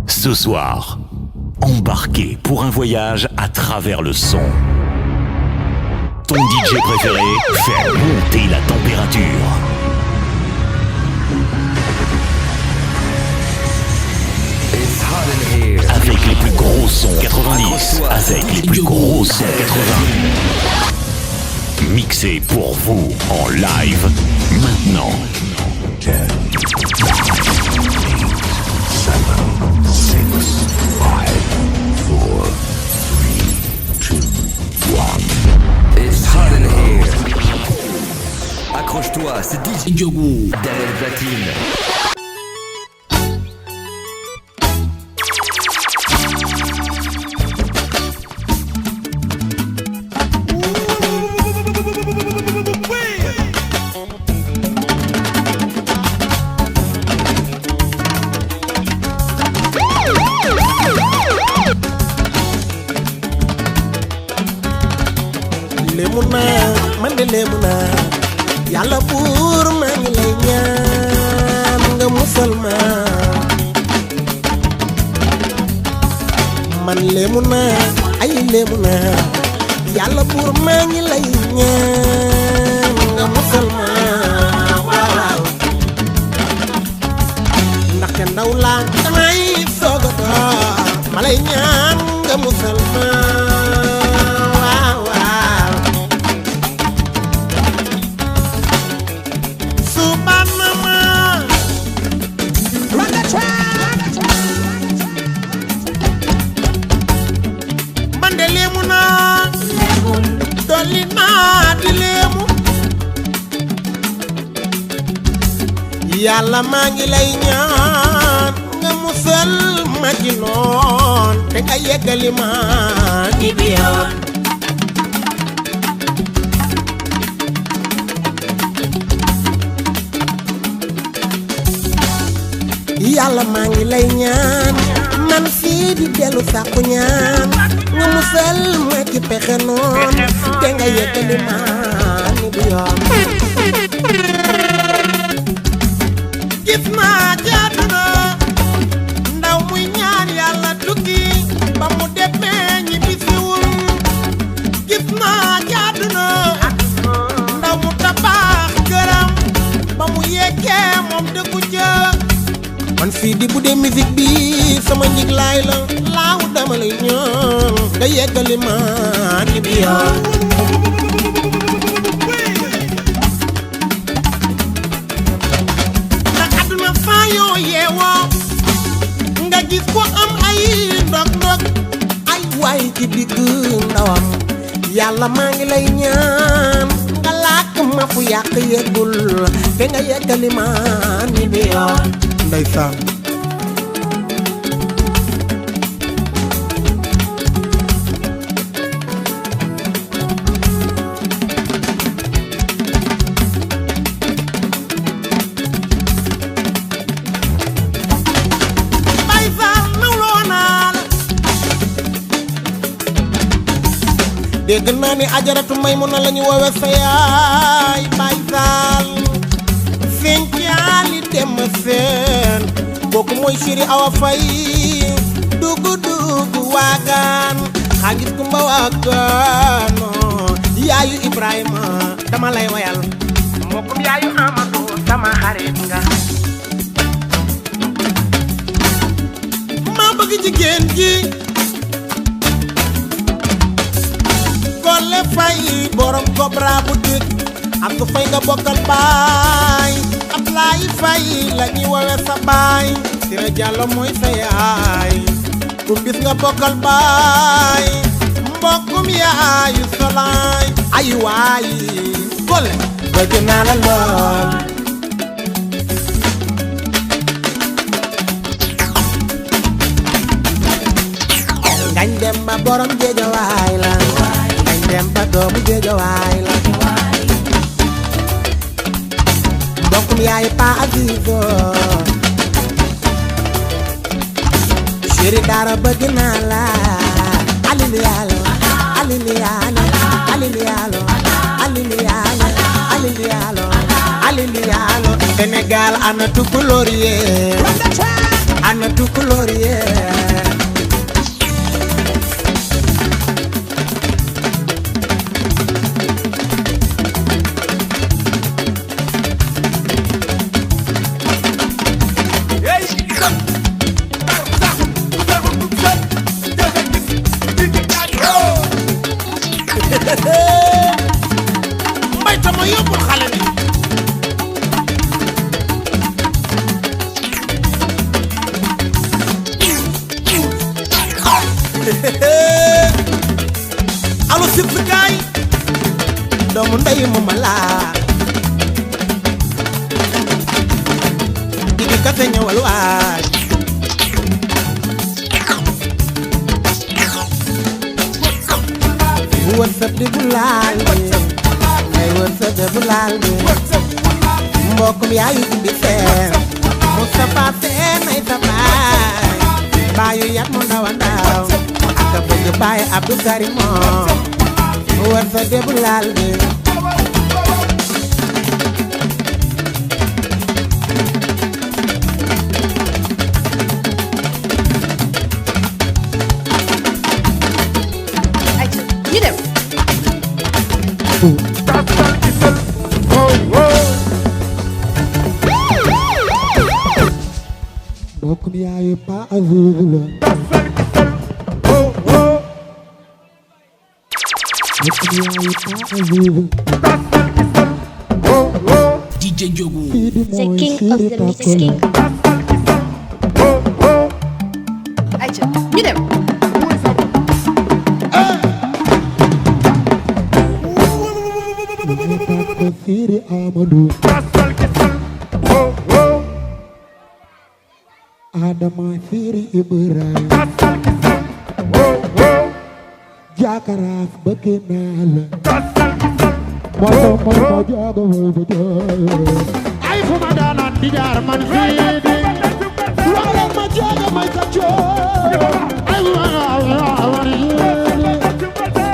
Ce soir, embarquez pour un voyage à travers le son. Ton DJ préféré fait monter la température. Avec les plus gros sons 90, avec les plus gros sons 80. Mixé pour vous en live maintenant. 10, 9, 8, 7, 6, 5, 4, 3, 2, 1. It's hot in here. Accroche-toi, c'est DJ Djougou derrière le platine. léemu naa yàlla buur maa ngi lay ñaan nga musal ma man léemu naa ay léemu naa yàlla buur maa ngi lay ñaan nga musal ma waaw ndaxte ndaw laa damay soog a door ma lay ñaan nga musal ma yàlla maa ngi lay ñaan nga musal ma ci noon te nga yeggali ma ci biyoon yàlla maa ngi lay ñaan man fii di dellu sàkku ñaan nga musal ma ci pexe noon te nga yeggali ma ci biyoon gis naa jaaduna ndaw muy ñaan yàlla tukki ba mu demee ñi bisiwul gis naa jaaduna ndaw mu tabax këram ba mu yeggee moom dëggu ca man fii di bu dee musique bi sama njiglaay la laaw dama lay ñaan nga yeggali ma ni bi yoon yoo yeewoo nga gis ko am ay ndog-ndog ay waay ci digg ndawam yàlla maa ngi lay ñaan nga làkk ma fu yàq yeggul te nga yeggali ma ni bi yoon ndeysaan dégg naa ni ajaratu Maymuna lañu woowe sa yaay Baay Faal seen caali dem seen kooku mooy Chéri Awa Fay dugu dugu waagaan xaagis kumba waagaano yaayu Ibrahima dama lay wayal mbokkum yaayu Amadou sama xarit nga maa bëgg jigéen ji Kole Fay borom Cobra boutique ak ku fay nga bokkal baay Ablaay Fay la ñuy wowe sa baay Sira Jàllo mooy sa yaay ku bis nga bokkal baay mbokkum yaayu Solaay ay waay Kole bëgg naa la lool ngañ dem ba borom Géejawaay la dem ba doomu Géejawaay la mbokkum yaay Pa Azizo Chéri Dara bëgg naa la aliliyaalo aliliyaalo aliliyaalo aliliyaalo aliliyaalo aliliyaalo Sénégal ana tukulóor yee ana tukulóor yee Allo sip gaay doomu ndey mu mala Digi kase ñëwal waay wërsëg di bu laal ay wërsëg di bu laal mbokkum yaayu indi seen Moustapha Seen ay sa baay baayu yat mu ndaw a ndaw ak a bëgg baay Abdou Karim moom wërsëg di bu laal mbokkum yaayu Pa Aziz la mbokkum yaayu Pa Aziz DJ Njogu The king of the mix king. Ayca ñu dem. Siri Amadou Adama Siri Ibrahima Jakaraaf bëgg naa la moto jaaga mooy ba ay fu ma daanan di jaar man fii di wala ma jaaga may ka coo ay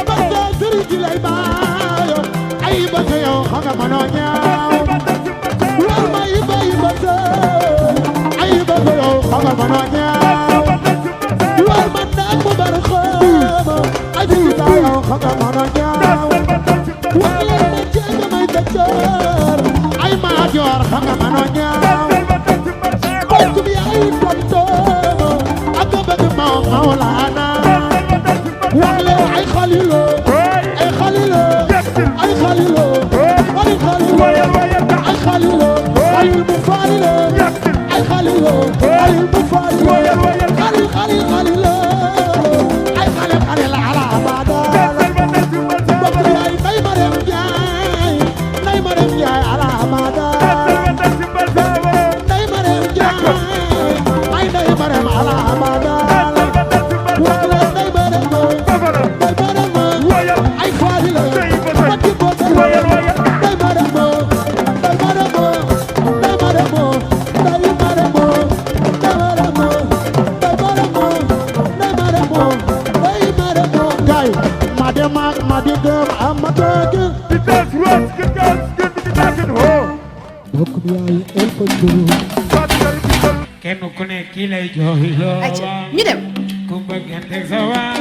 ba siri ji lay baayo ay ba yow xam nga mënoo ñaaw war ma yi ba ay ba yow xam nga mënoo ñaaw war ma naag mu bar xama ay bi yow xam nga mënoo ñaaw wala ma jaaga may ka coo ay ma joor xam nga mënoo ñaaw bokk bi ay tonto ak bëgg Mawlana wala ay xalilo ay xalilo ay xalilo ay xalilo ay xalilo ay mu falilo ay xalilo ay mu falilo xalil xalil xalilo ay xalil xalil ala abada bokk bi ay nay Mariam Njaay ala abada nay Mariam Njaay ay nay Mariam ala abada wala nay Mariam ay falilo bokk bokk nay kenn ku ne kii lay jooyloo Ayca ñu dem. ku bëggante sa waa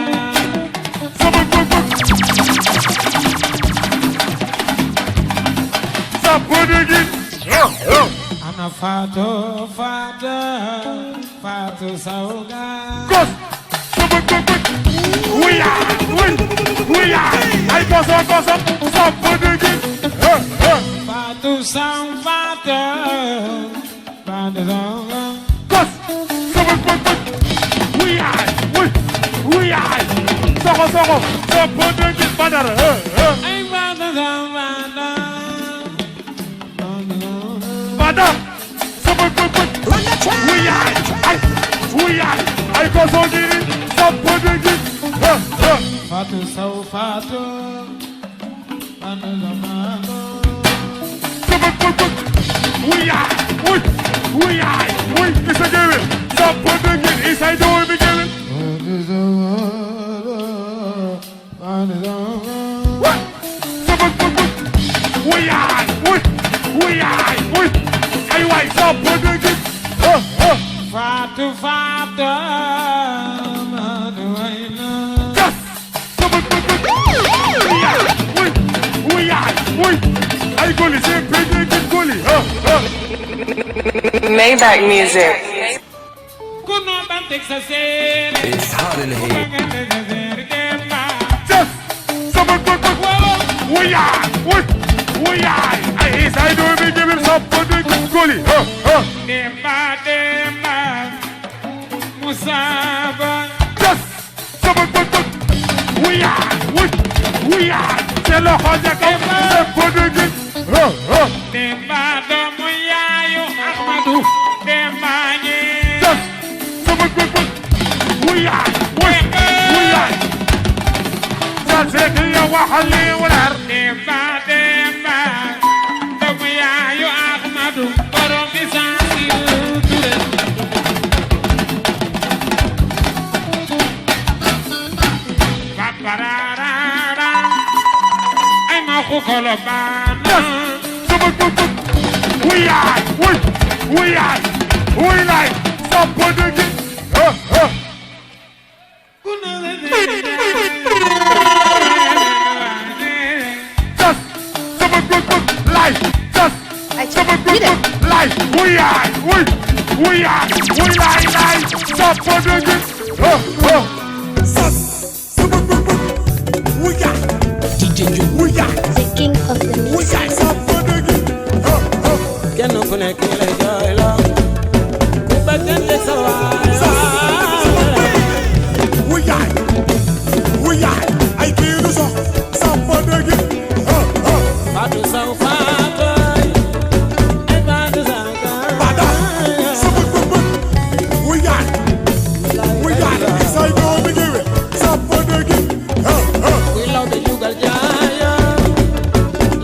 sa podigi ana Fatou Sawga kos wuya ay koso sa podigi Fatou Sawga kos wuya soxo sa podigi Badara ay Bada sama wuya ay koso giri sa podigi Fatou Sow wuy isa gewel sa podigi isa do mi gewel wuy ay waay sa podigi Fatou ay goli c'est podigi goli Maybach music. It's hot in here. just sama wuy ay isa do mi gewel sa podigi goli Demba Musaba just sama we are. C'est le Roger comme c'est pour de guide. Demba doomu yaayu Ahmadu Demba ñi. We are. Ça c'est que yow waxal li wala. Demba doomu yaayu Ahmadu borom bi sansi Ture. Paparara ay ma ko kolo bana. We like some for the guide. Life, we like, stop for the good. DJ Njogu. The king of the mix. Kenn ku nekk lay jooy la ku bëggante sa waay ay kii du sox sampo dëgg Fatou Sow Fatou ay Fatou Sow Fatou sama bëgg say doomi géwe sampo dëgg kuy law be jugal jaaya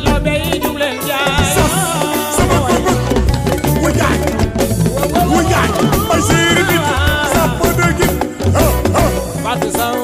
law be yi jugleen jaaya ay séeri nit sampo dëgg Fatou Sow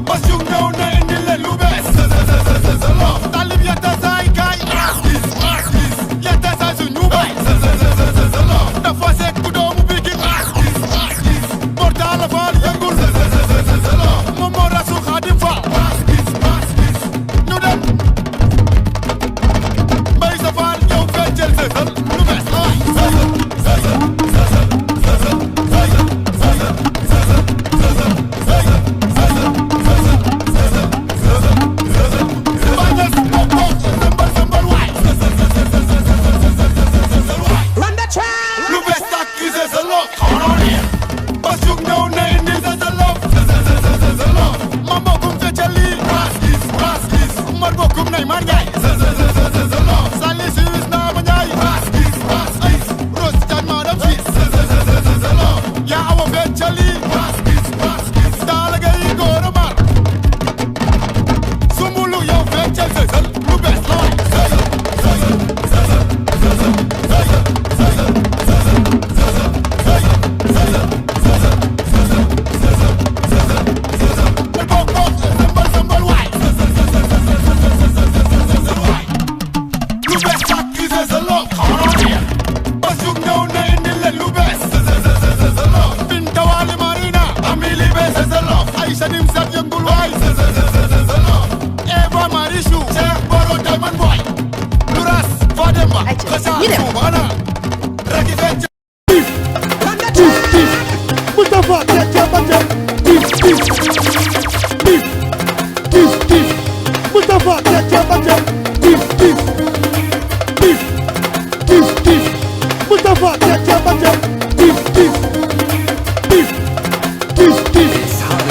But you know nothing in the Lubes.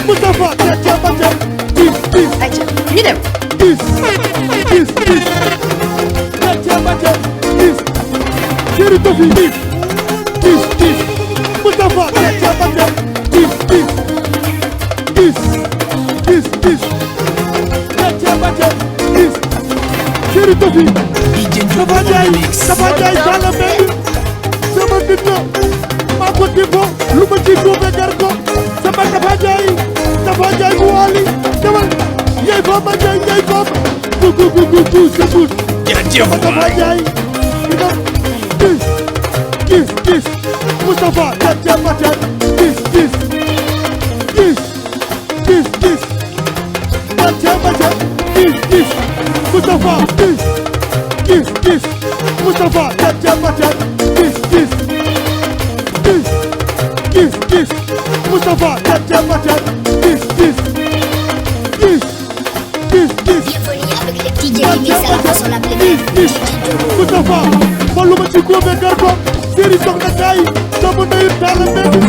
Moustapha Tcha Batia Gis ayca ñu dem. Gis Tcha Batia Gis Chéri Tofi Gis Moustapha Tcha Batia Gis Tcha Batia Gis Chéri Tofi Tafa Ndiaye Sala Mbengue sama nit la maa ko defoo lu ma ci góobe gar ko sama Tafa Ndiaye bu waali demal yey faama Ndiaye yey faama gu sa buut sama Tafa Ndiaye ina gis Moustapha Tcha Batia gis Tcha Batia gis Moustapha gis Moustapha Tcha Batia gis Moustapha Tcha Batia gis Bienvenue avec les DJ qui mixent à la façon la plus belle. Moustapha xool lu ma ci góobe gar ko Séri soxna Kaay doomu ndeyu Talla Mbengue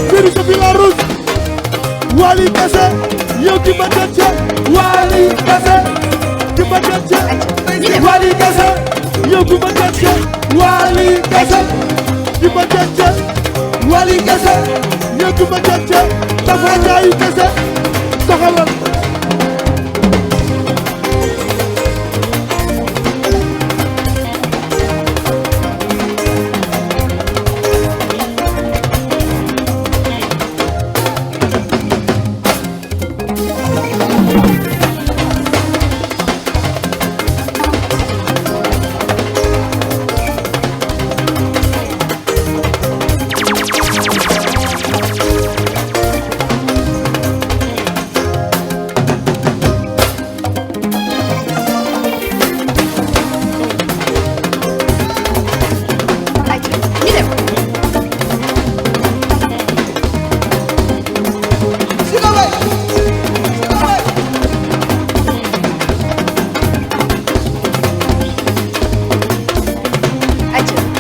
Séri Sophie la Rouge Wally Kassé yow ki ma Tcha Wally Kassé ki ma Tcha Wally Kassé yow ki ma Tcha Wally Kassé ki ma Tcha Wally Kassé yow ki ma Tcha Tafa Ndiaye Kassé doxalal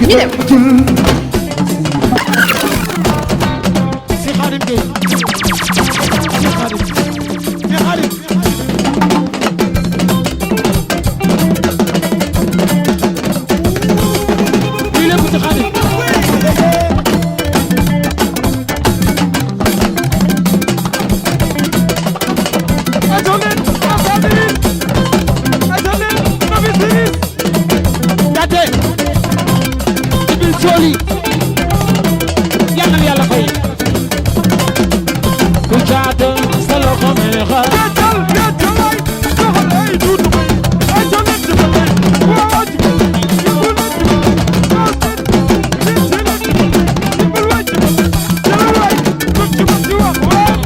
ñu dem. si Xaadim Gueye si Xaadim lii lépp si Xaadim Joli yal na Yàlla fay ku jaata sa loxo me xa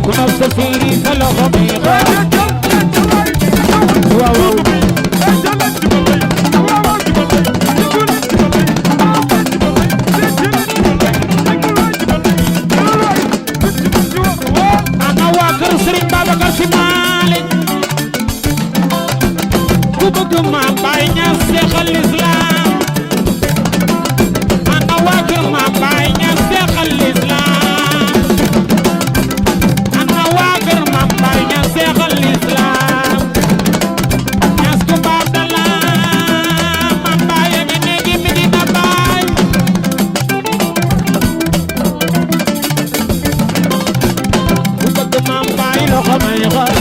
ku na sa fiiri sa loxo me xa waaw Si Malick ku bëgg Maam Baay Ñas Seexal Islam ana waa kër Maam Baay Ñas Seexal Islam ana waa kër Maam Baay Ñas Seexal Islam Ñas ku baax da la Maam Baay a ngi néegi Medina Baay ku bëgg Maam Baay loxo may xal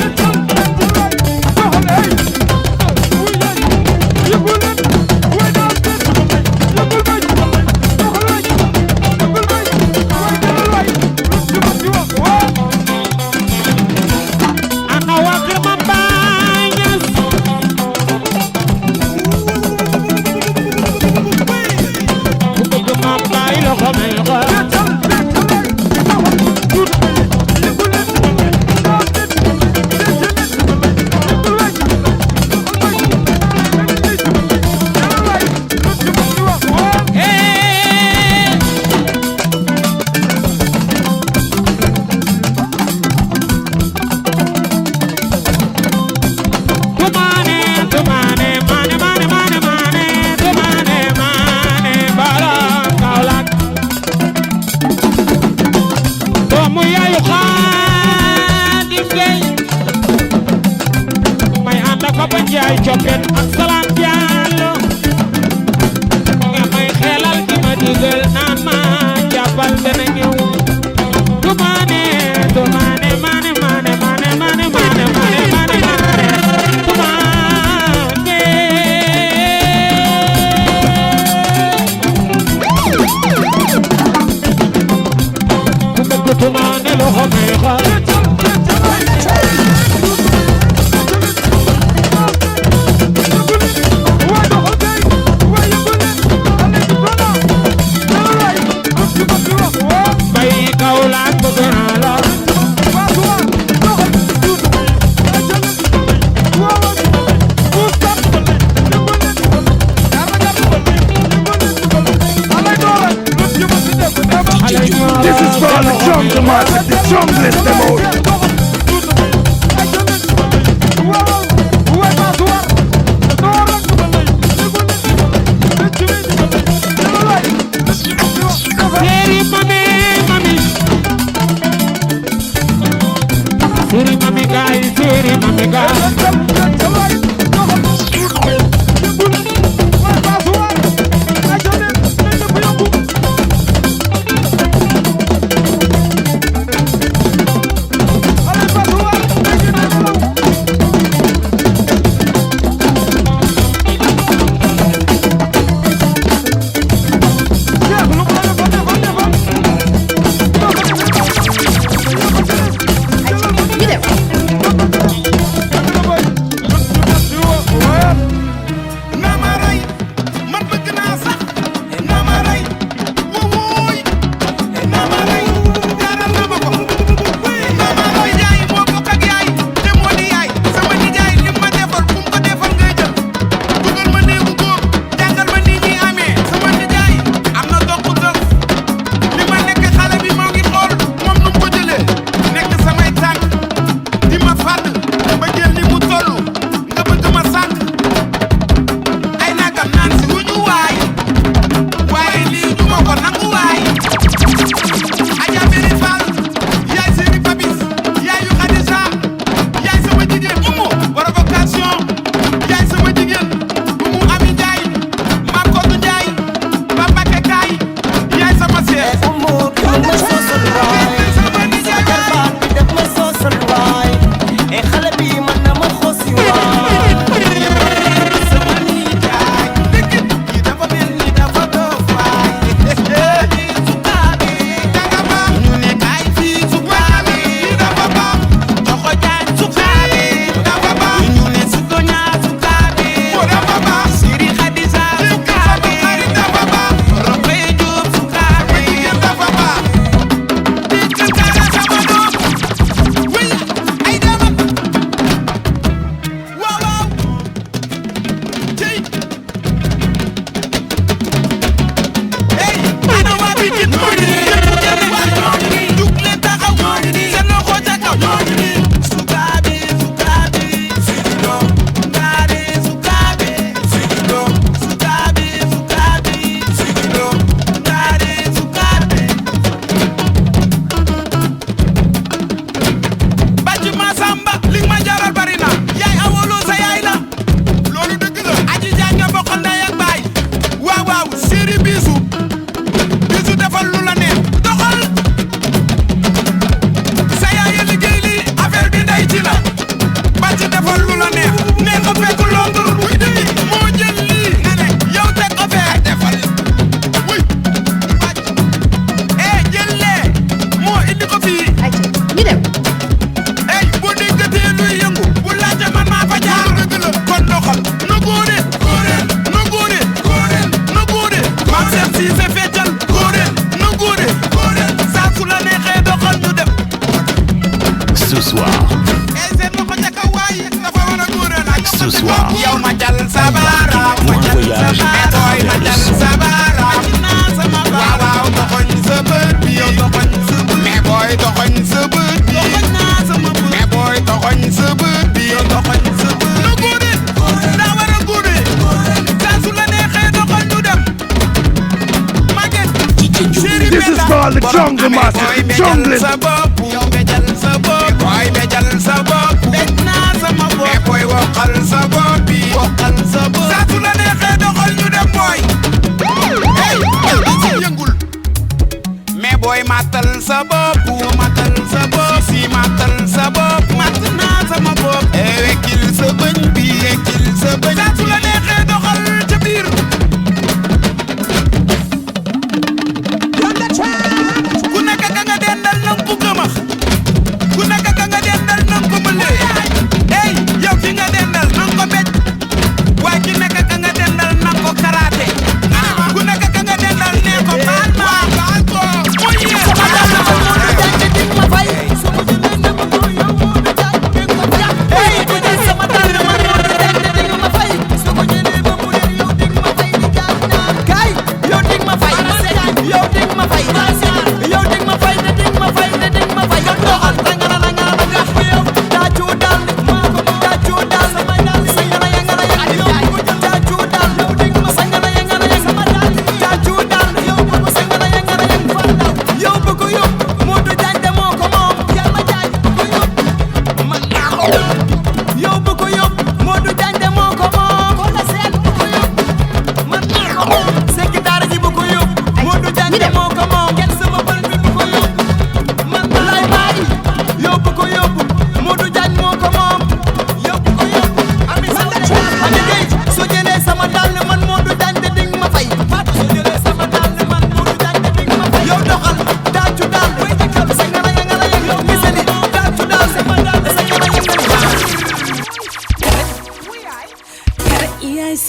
Papa Njaay coppet ak Salam Diallo nga may xelal di ma digal naan ma jàppal dana ñëw du maane du maane maane maane maane maane maane maane maane maane du maane ku bëgg du maane loxo may xal This is for all the jungle master, the junglist them out. Siri mami guy, Siri mami guy. Ce soir, pour un voyage à travers le son. This is for all the jungle masters, the junglist. boy waxal sa bopp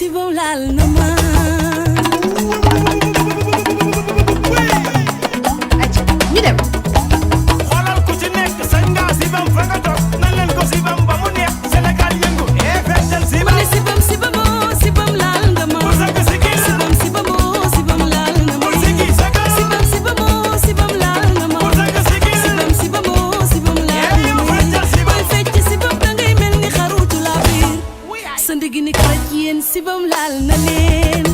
sibam laal na ma ñu dem xoolal ku ci nekk sañ nga sibam fa nga toog nan leen ko sibam ba mu neex Sénégal yëngu feccal sibam ma ne sibam sibam laal nga ma sibam sibam laal na ma sibam sibam laal na ma sibam laal na ma booy fecc sibam dangay mel ni xarutu la biir sa ndigg ni karaj yéen sibam laal na leen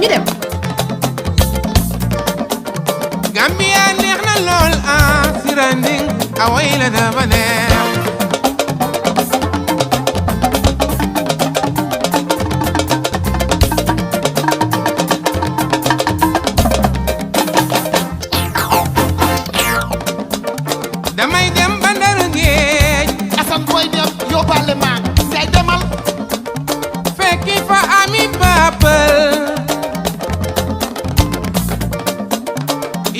ñu dem Gambia neex na lool siranding away la dafa neex damay dem bandar géej Assane koy dem yóbbaale ma say demal fekki fa ami babal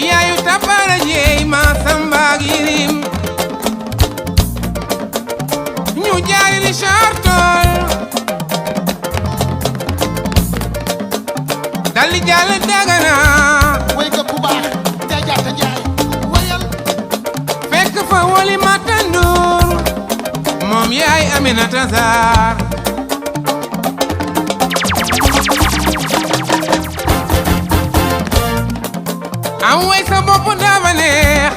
yaayu tabara jeey ma samba girim ñu jaari ni chartol dali jàll dagana way nga ku baax ngay jaata njaay wayal fekk fa woli matandur moom yaay Aminata Sarr am way sa bopp dafa neex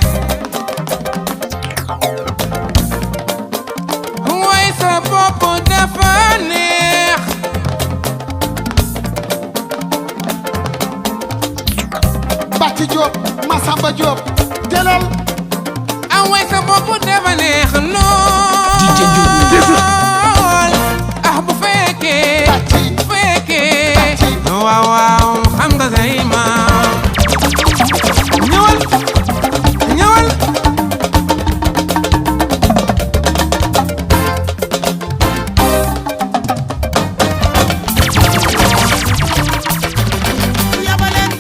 way sa bopp dafa neex Bàcci Diop Massamba Diop delal am way sa bopp dafa neex DJ Diop. lool bu fekkee Bàcci waaw waaw xam nga say maam ñëwal ñëwal yabaleen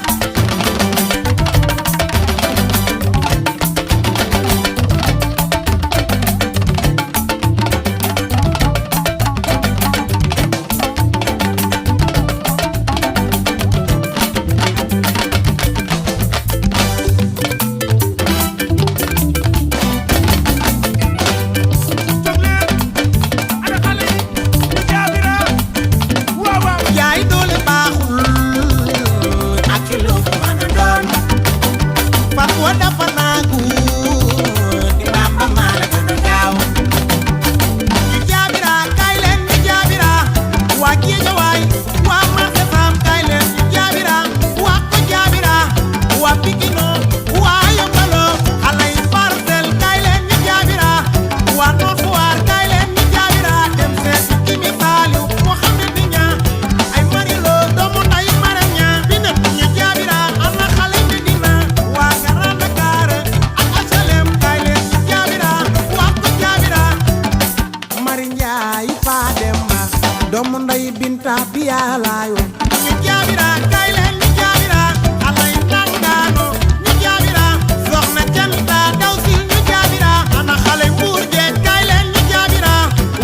wa dafa naagu di Bamba maa la gën a gaaw ñu jaabira kaay leen ñu jaabira waa Géejawaay waa marché Sam kaay leen ñu jaabira waa ko jaabira waa Pikino waa Yombalo alay Parcelles kaay leen ñu jaabira waa Nord Foire kaay leen ñu jaabira dem seet Kimi Saliou Mohamed Niang ay Marilo doomu nday Maram Niang bi nekk ñu jaabira am na xale bi dina waa Grand Dakar ak HLM kaay leen ñu jaabira waa ko jaabira Mari Njaay Faa Demba doomu nday Binta Biyalaayo ñu jaabira kaay leen ñu jaabira alay Nangaano ñu jaabira soxna Janta daw si ñu jaabira ana xale Mbuur Jeej kaay leen ñu jaabira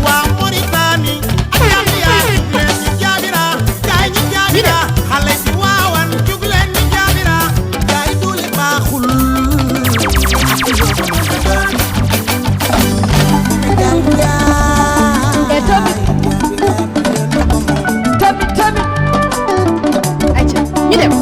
waa Mauritanie ak Gambia jug leen ñu jaabira kaay ñu jaabira xale si waawan jug leen ñu jaabira gaay duli baaxul Aïcha ñu dem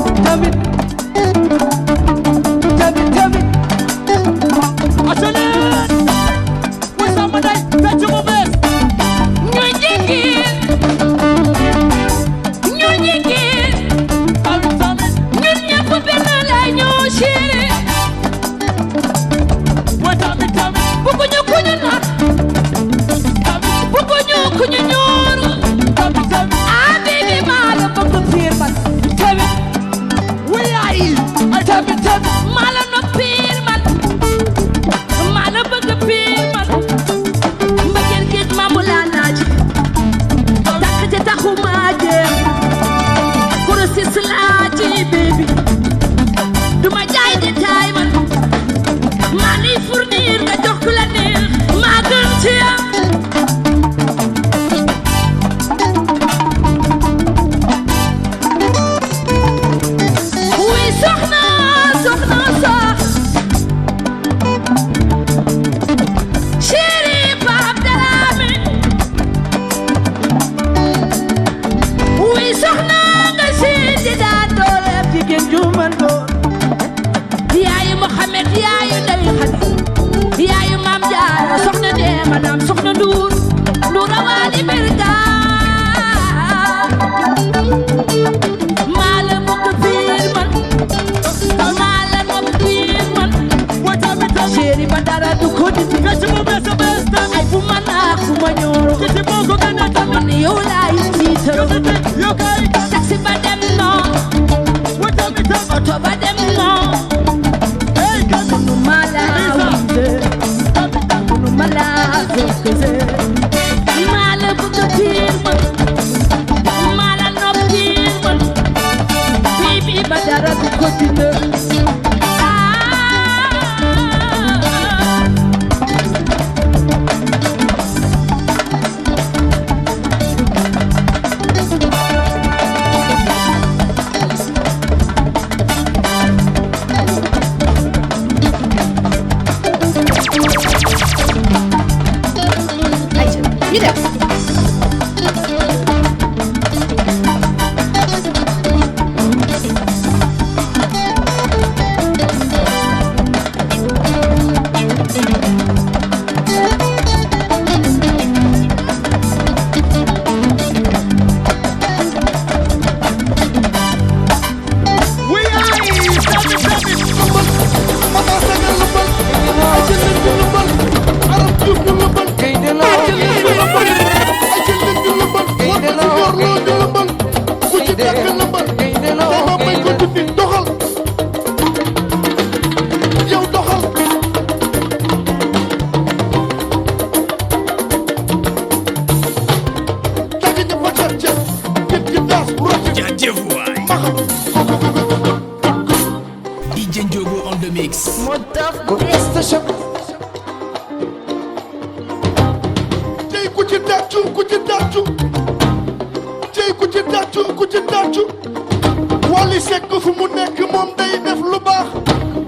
Wally Seck fu mu nekk moom day def lu baax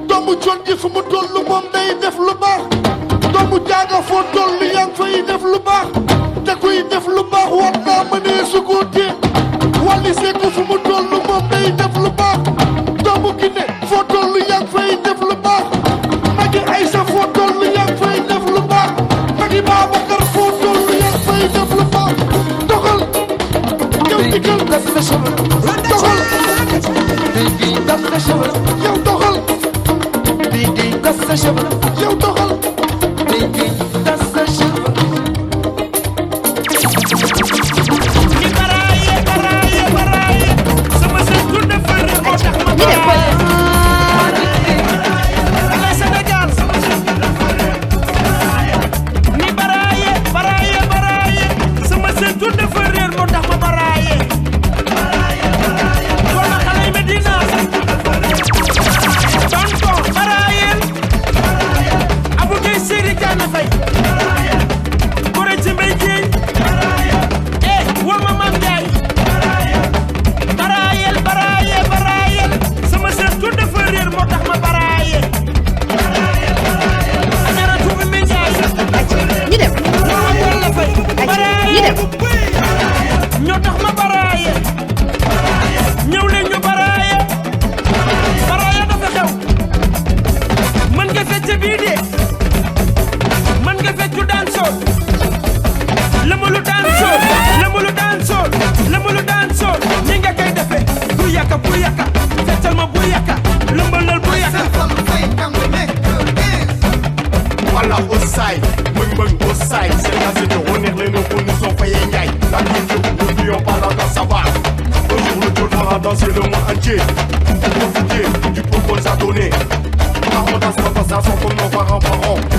doomu John ji fu mu toll moom day def lu baax doomu Jaaga foo toll yaa ngi fay def lu baax te kuy def lu baax war naa mënee su ko tee Wally Seck fu mu toll moom day def lu baax doomu Guinée foo toll yaa ngi fay def lu baax tas sa cheveux yow doxal baby tas sa cheveux ni baraye baraye baraye sama seen tur dafa réer moo tax ma baraye ala Sénégal ni baraye baraye baraye sama seen tur dafa réer moo tax ma baraye kon na xale yi Medina tonton baraye Abou Gueye Seri Diané Faye Goré ci mbay jéey woo ma Mame Ndiaye baraayel baraayel baraayel sama seen tur dafa réer moo tax ma baraayel Adara Tuubi mi Ndiaye ñu dem Mama Balla Faye ñu baraayel dem ñoo tax ma baraayel ñëw leen ñu baraayel baraayel dafa xew mën nga fecc bii de mën nga feccu daan sool lëmulu daan sool lëmulu daan sool lëmulu daan sool ni nga koy defee bu yàkka feccal ma bu yàkka lëmbalal bu yàkka Voilà au side, mung au side. C'est là c'est de revenir les noms pour nous sont payés ngaï. La culture, n'oublions pas la danse, ça va. Bonjour le tour, on va danser le monde entier. Profitez du pot qu'on nous a donné. Par contre, dans cette passation, comme nos parents.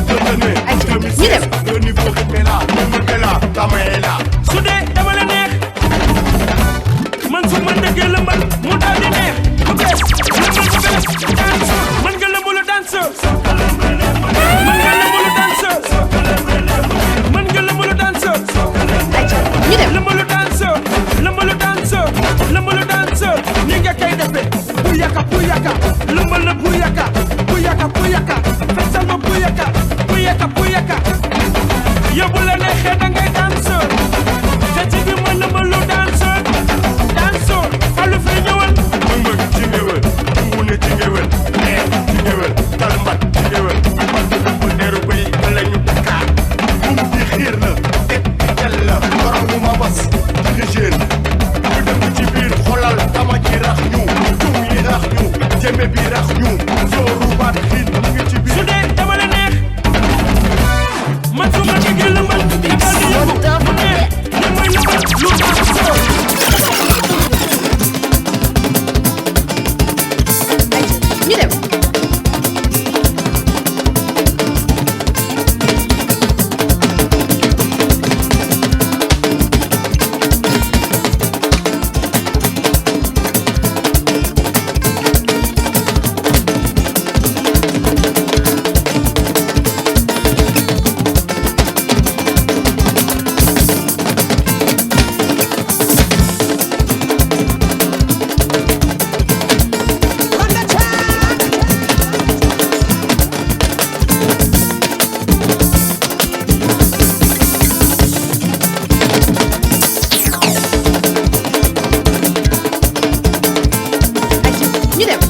Retenez, 2016, le niveau rythme est là. Le rythme est là, la main est là. su dee dama la neex man su ma dëggee lëmbal mu daal di neex bu bees lëmbal bu bees daan sool mën nga lëmbalu daan sool mën nga lëmbalu daan sool mën nga lëmbalu daan sool ñu dem lëmbalu daan sool lëmbalu daan sool lëmbalu daan sool ni nga koy defee bu yàkka lëmbal la bu yàkka feccal ma bu yàkka yow bu la neexee da ngay daan sool fecc bi ma lëmbalu daan sool Fallou Faye ñëwal Mung ci ngewel, mu ne ci ngewel. Ci ngewel, dal mbat ci ngewel. Bu deru bay la ñu Dakar. Bum di xiir na, tek tel la. Borom bu ma bas, ci jeen. Ñu dem ci biir xolal dama ci rax ñu. Tum yi rax ñu, jëme bi rax ñu. Sooru baat xiin mu ngi ci su biir. dee dama la neex man su ma déggee lëmbal dafa di yëngu mu neex li mooy lëmbal lu daan sool ñu dem ñu dem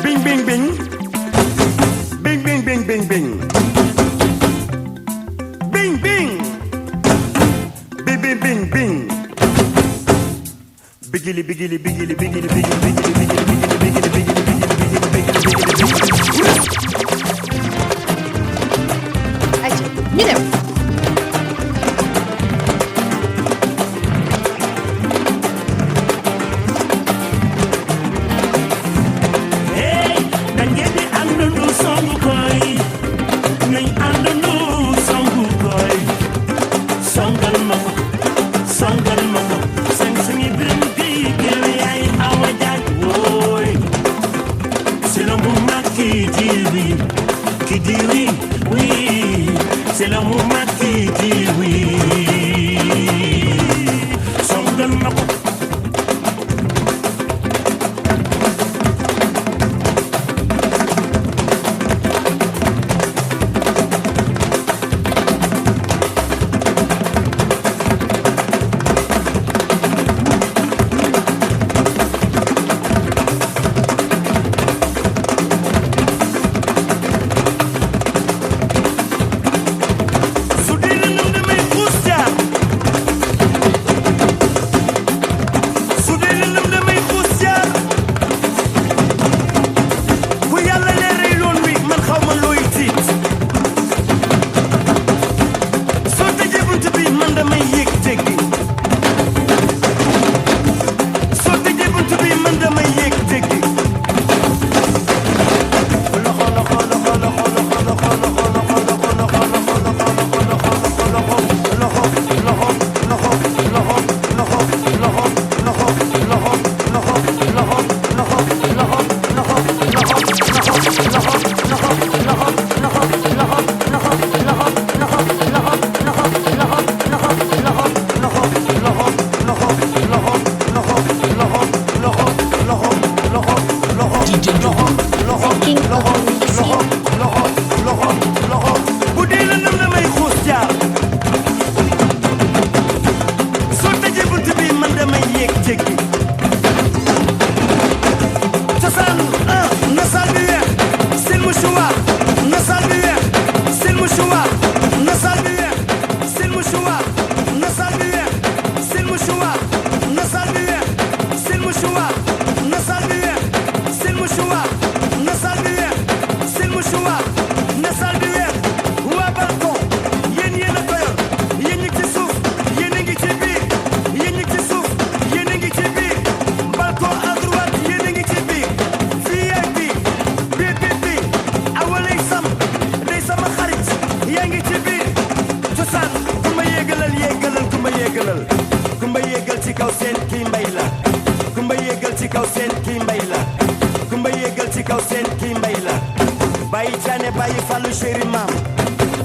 Bing bing bing. Bing bing bing bing bing. Bing bing. Bing bing bing bing. Bigili bigili bigili bigili bigili bigili bigili bigili bigili bigili ayca ñu dem. Hey, da ngeen di àndandoo songu koy nañ àndandoo songu koy songal ma ko sang sangi biram bi gël yaay awa jaaj wooy c'est le moment qui dit oui c'est le moment qui dit oui songal ma ko su dee lëndëm damay xuus jaar su dee lëndëm damay xuus jaar bu yàlla leeral yoon wi man xaw ma looy tiit soo tëjee bunt bi man damay yéeg teggi soo tëjee bunt bi man damay yéeg teggi loxo loxo loxo loxo loxo loxo loxo DJ Joe. bu dee lëndëm damay xuus jaar soo tëjee bunt bi man damay yéeg jéggi cosaan na saal bi weex sil mu suwaar na saal bi weex sil mu suwaar na saal bi weex sil mu suwaar na saal bi weex sil mu suwaar na saal bi weex sil mu suwaar na saal bi weex sil mu suwaar na saal bi weex sil mu suwaar na saal bi weex waa balcon yéen yéen a ko yor yéen ñi ci suuf yéen a ngi ci biir yéen ñi ci suuf yéen a ngi ci biir balcon à droite yéen a ngi ci biir VIP bi awalay sam day sama xarit yaa ngi ci biir cosaan ku ma yéegalal ku ma yéegal ci kaw seen kii mbay la ku ma yéegal ci kaw seen kii mbay la ku ma yéegal ci kaw seen kii mbay la bàyyi caane bàyyi fàllu chéri maam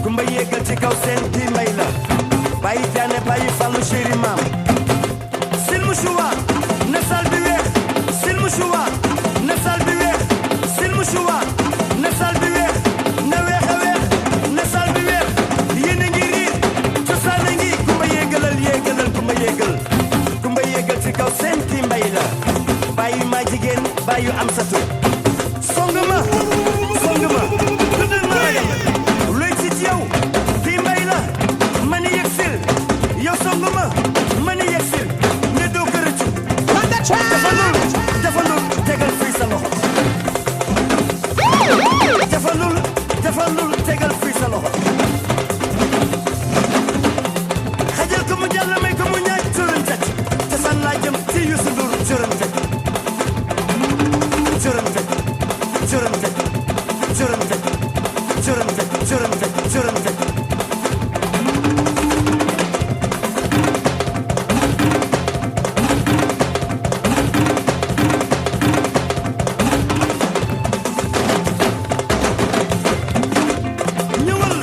ku ma yéegal ci kaw seen kii mbay la bàyyi caane bàyyi fàllu chéri maam sil mu suwaar na sal bi weex sil mu suwaar na sal bi weex sil mu suwaar na sal bi weex na weex a weex na sal bi weex yéen a ngi riir cosaan a ngi ku ma yéegalal ku ma yéegal ci kaw seen kii mbay la bàyyi ma jigéen bàyyi am satu song ma tuddal ma ragal luy ci yow kii mbay la ma ni yegsil yow song ma ni yegsil ne doo ko rëccu defalul tegal fii sa loxo defalul tegal fii sa loxo xajal ko mu jàll may ko mu ñaaj cërën teg te fan laa jëm ci Youssou Ndour cërën teg ñëwal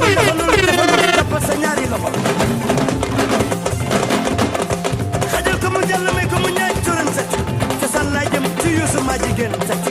jàppal sa ñaari loxo xajal ko mu jàll may ko mu ñaaj turan set cosaan laa jëm ci yuusu maa jigéen set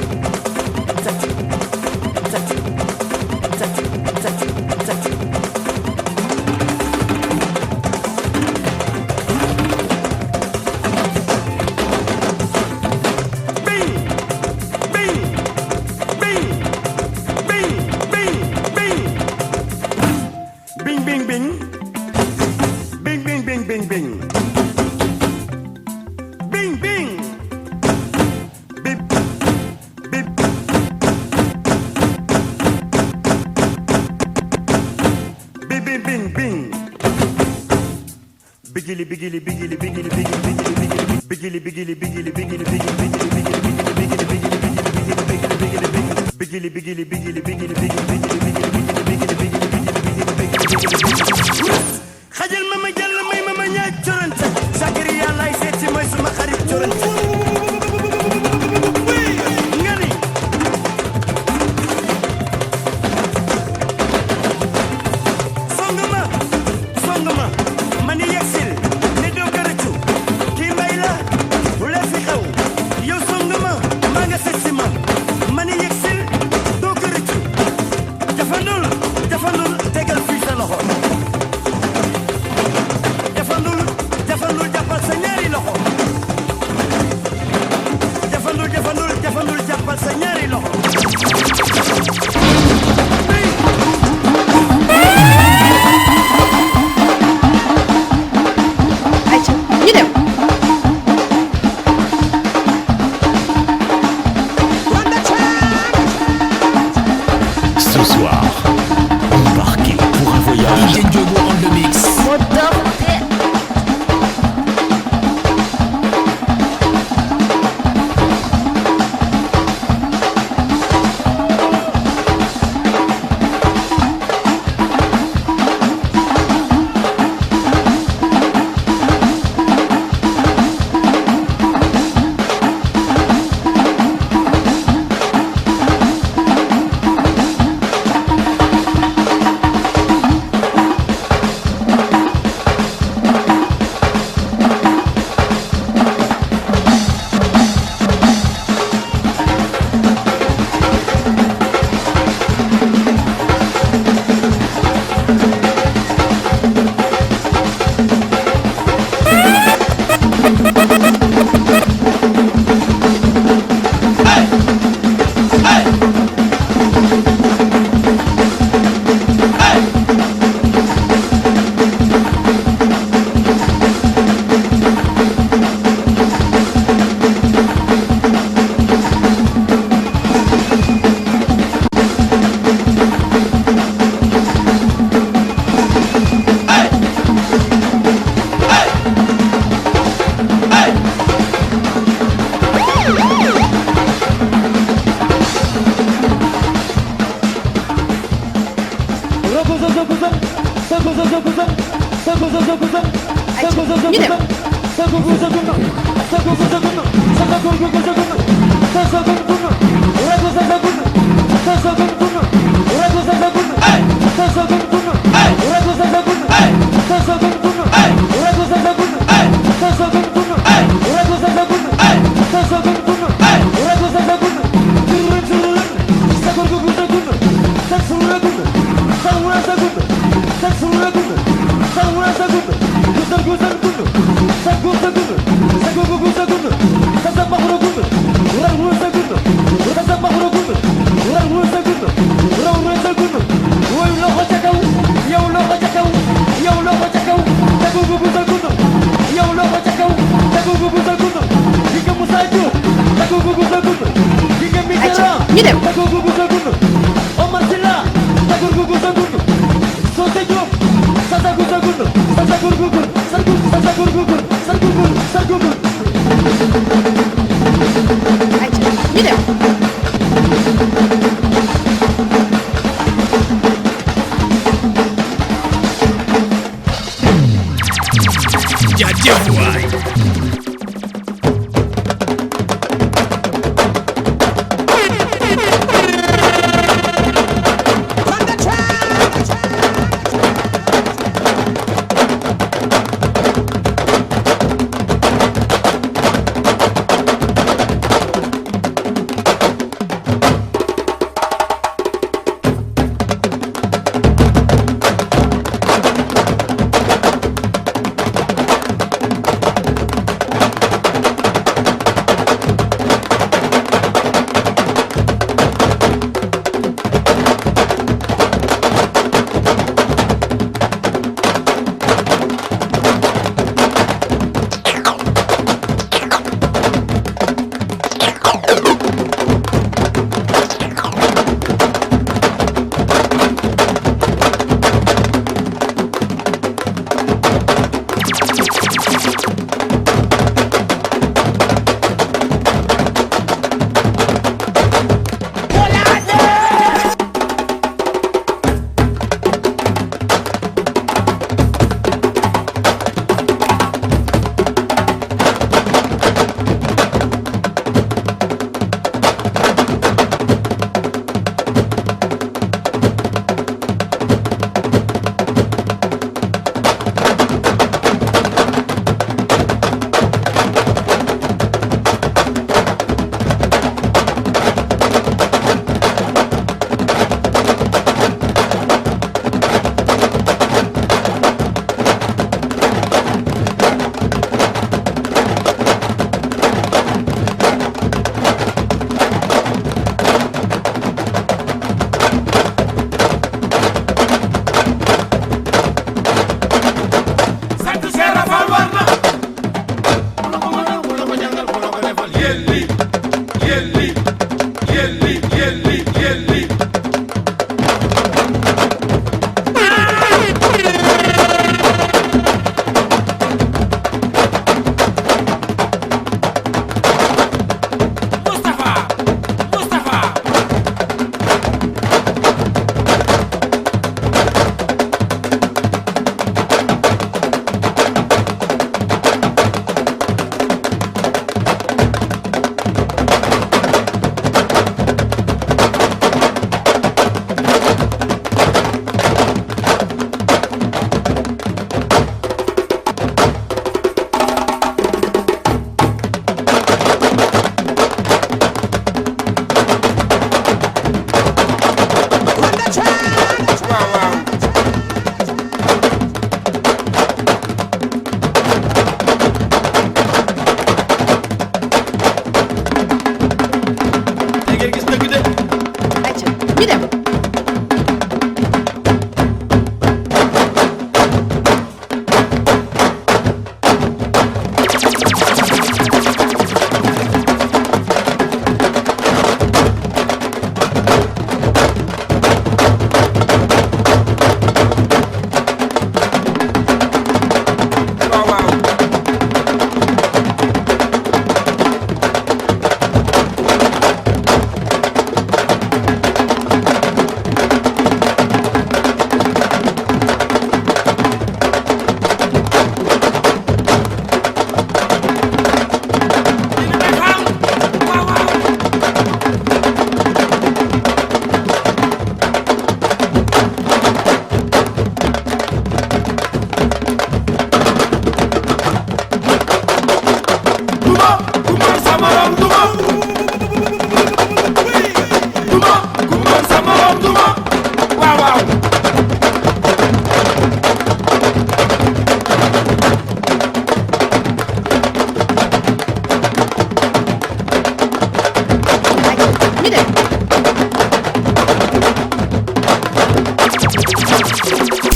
xajal ma ma jàll may ma ma ñaaj corante sakari yàllaay seet si mooy suma xarit corante nga ni song ma ma ni yegsil ne doo ko rëccu kii mbay la bu la fi xew yow song ma maa nga seet si ma ni yegsil doo ko rëccu jafandul tegal fii sa loxo jafandul jàppal sa ñaari loxo jafandul jàppal sa ñaari loxo ayca ñu dem. Ce soir, embarquez pour un voyage. DJ Diogo on the mix.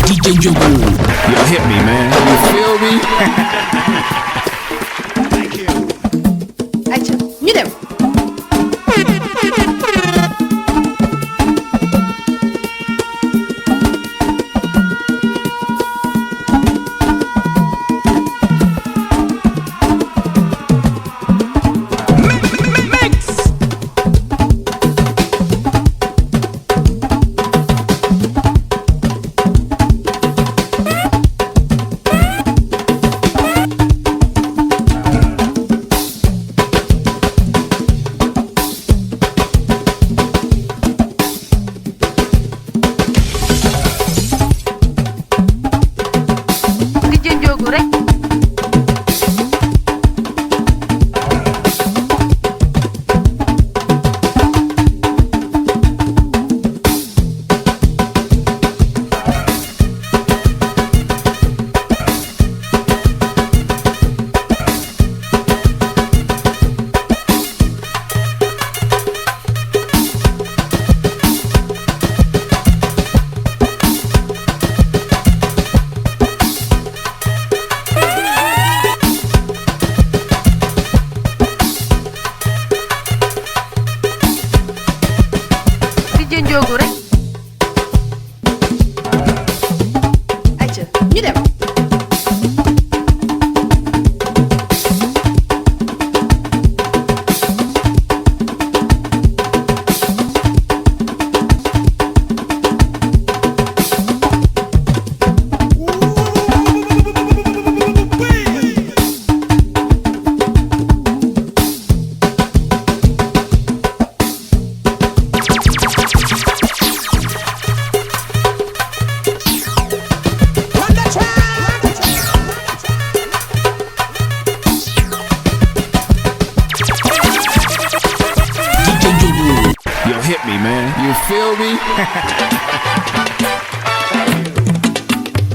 DJ Njogu, you hit me, man. You feel me? ayca ñu dem. Njogu rek ayca ñu dem. Hit me, man. You feel me?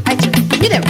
ayca ñu dem.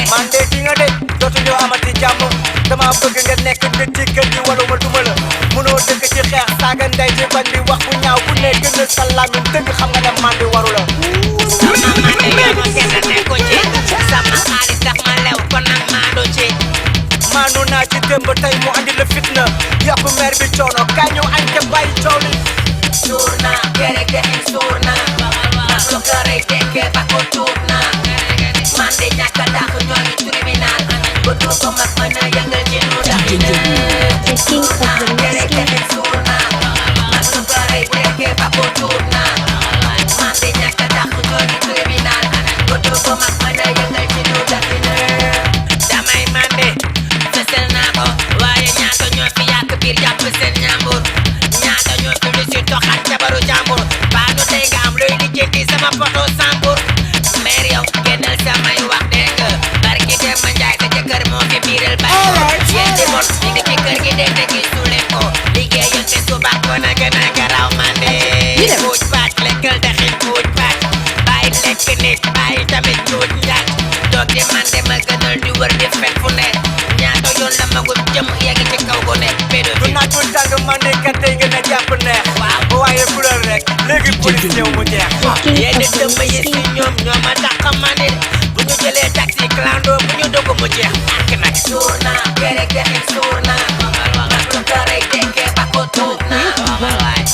Man dating a day, amati jàmm dama bëgg nga nekk nit ci kër gi wala ma duma la mënoo dëkk ci xeex saaga ndey ci bañ di wax bu ñaaw bu ne gën a sa làmmiñ dëgg xam nga ne mandi waru la sama xaalis tax ma lew kon nag maandu ci maanu naa ci démb tey mu andi la fitna yàpp mer bi coono kaay ñëw añ te bàyyi coow li suur naa kere kere suur naa ma su kërëy tekkee ba ko tuur naa man de ñàkk a dàq ñoo ngi tribunal ba tuur ko mag mën a yëngal ci nu suur naa kere kere suur naa ma su kërëy tekkee ba ko tuur naa man de ñàkk a dàq ñoo ngi tribunal ba tuur ko mag mën a yëngal ci nu damay mande fësal naa ko waaye ñaata ñoo fi yàq biir jàpp seen ñaambur ñaata ñoo fi lu si toxal jabaru jàmbur baa nu tey nga am looy lijjanti sama poto sambur mer yow génnal samay wax dégg nga barki dem ma njaay sa jëkkër moo fi biiral bay yéen di mot li ngi ci kër gi dégg te gisu leen ko liggéeyal te suba ko na gën a garaaw mande puuj paaj lekkal daxin puuj paaj bàyyi lekk nit bàyyi tamit ñuut njaaj toog di mande ma gënal di wër di fen fu ne ñaata yoon la magum jëm yegg ci kaw gu ne du naaj bu tàng mande kat tey gën a jàpp neex waaye fulal rek léegi police ñëw mu jeex yéen dëmm yi si ñoom ñoo ma dàq mande bu ñu jëlee taxi clando bu ñu dugg mu jeex ak nag suur naa kere kere suur naa ma su kërëy tekkee ba ko tuur naa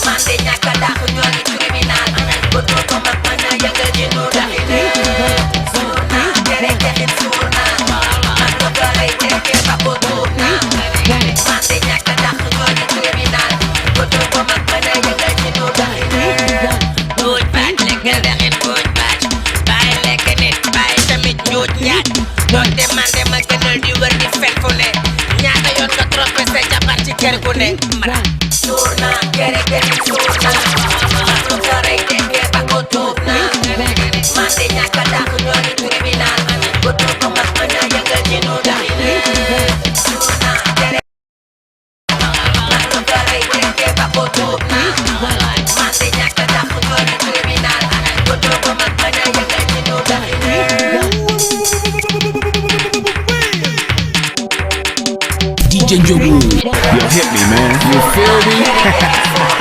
man de ñàkk a dàq ñoo ngi tribunal ba tuur ko mag mën a yëngal ci nu suur naa kere kere suur naa ma su kërëy tekkee ba ko tuur naa man de ñàkk a dàq ñoo ngi tribunal ba tuur ko mag mën a yëngal ci nu buuj baaj lekkal daxin buuj baaj bàyyi lekk nit bàyyi tamit ñuut njaaj doon de man de ma gënal di wër di fen fu ne ñaata yoon nga trompé sa jabar ci kër gu ne mara suur naa kere kere suur naa ma su kërëy tekkee ba ko tuur naa man de ñàkk a dàq ñoo ngi tribunal ba tuur ko mag mën a yëngal ci nu suur naa kere ma su kërëy tekkee ba ko tuur naa man de ñàkk a dàq ñoo ngi tribunal ba tuur ko mag mën a yëngal ci nu DJ Njogu. Yo, hit me, man. You feel me?